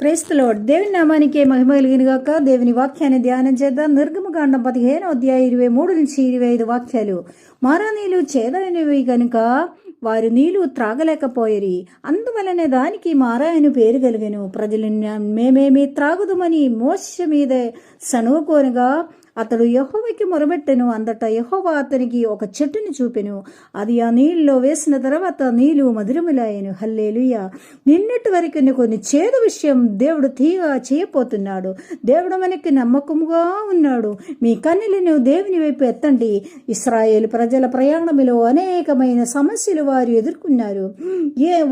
Praise the lord. దేవుని నామానికి మహిమ కలిగిన గాక. దేవుని వాక్యాన్ని ధ్యానం చేద్దాం. నిర్గమకాండం 15వ అధ్యాయం 23 నుంచి 25 వాక్యాలు. మారా నీళ్లు చేదైనవి గనుక వారు నీళ్లు త్రాగలేకపోయిరి, అందువలనే దానికి మారా అని పేరు కలిగెను. ప్రజలు మేమేమి త్రాగుదుమని మోషే మీద సనువుకోనగా అతడు యెహోవాకి మొరబెట్టెను. అందట యెహోవా అతనికి ఒక చెట్టుని చూపెను. అది ఆ నీళ్ళలో వేసిన తర్వాత నీళ్లు మధురములాయను. హల్లెలూయా. నిన్నటి వరకు కొన్ని చేదు విషయం దేవుడు తీగా చేయబోతున్నాడు. దేవుడు మనకి నమ్మకముగా ఉన్నాడు. మీ కన్నులను దేవుని వైపు ఎత్తండి. ఇశ్రాయేలు ప్రజల ప్రయాణంలో అనేకమైన సమస్యలు వారు ఎదుర్కొన్నారు.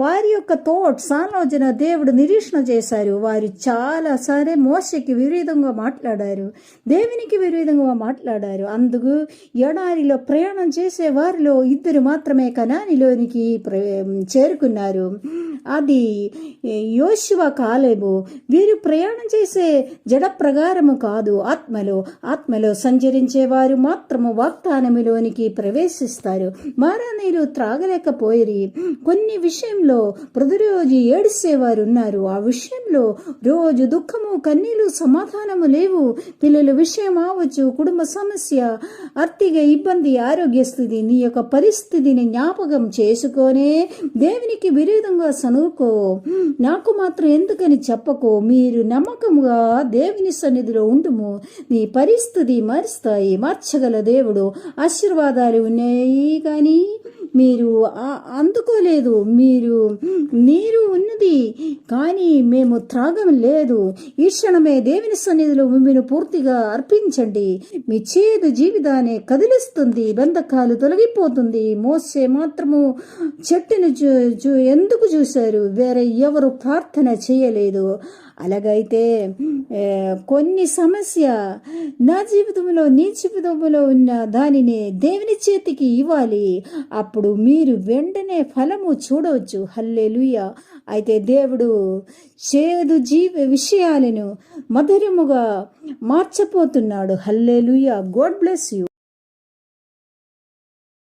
వారి యొక్క థాట్స్ ఆలోచన దేవుడు నిరీక్షణ చేశారు. వారు చాలా సరే మోషేకి విరుద్ధంగా మాట్లాడారు, దేవునికి విరుద్ధంగా మాట్లాడారు. అందుకు ఎడారిలో ప్రయాణం చేసే వారిలో 2 మాత్రమే కనానిలోనికి చేరుకున్నారు. అది యోషువ, కాలేబు. వీరు ప్రయాణం చేసే జడ ప్రకారము కాదు, ఆత్మలో సంచరించే వారు మాత్రము వాగ్దానములోనికి ప్రవేశిస్తారు. మారా నీరు త్రాగలేకపోయిరి. కొన్ని విషయంలో ప్రతిరోజు ఏడిసేవారు ఉన్నారు. ఆ విషయంలో రోజు దుఃఖము, కన్నీళ్లు, సమాధానము లేవు. పిల్లల విషయం అవ్వచ్చు, కుటుంబ సమస్య, ఆర్థిక ఇబ్బంది, ఆరోగ్య స్థితి. నీ యొక్క పరిస్థితిని జ్ఞాపకం చేసుకొనే దేవునికి విరుద్ధంగా సనుకో. నాకు మాత్రం ఎందుకని చెప్పకో. మీరు నమ్మకముగా దేవుని సన్నిధిలో ఉండుము. నీ పరిస్థితి మార్చగల దేవుడు. ఆశీర్వాదాలు ఉన్నాయి కానీ మీరు అందుకోలేదు. నీరు ఉన్నది కానీ మేము త్రాగం లేదు. ఈ క్షణమే దేవుని సన్నిధిలో మిమ్మల్ని పూర్తిగా అర్పించండి. మీ చేదు జీవితాన్ని కదిలిస్తుంది, బంధకాలు తొలగిపోతుంది. మోసే మాత్రము చెట్టును ఎందుకు చూశారు? వేరే ఎవరు ప్రార్థన చేయలేదు. అలాగైతే కొన్ని సమస్య నా జీవితంలో, నీ జీవితంలో ఉన్న దానిని దేవుని చేతికి ఇవ్వాలి. అప్పుడు మీరు వెంటనే ఫలము చూడవచ్చు. హల్లెలూయా. అయితే దేవుడు చేదు విషయాలను మధురముగా మార్చపోతున్నాడు. హల్లెలూయా. God bless you.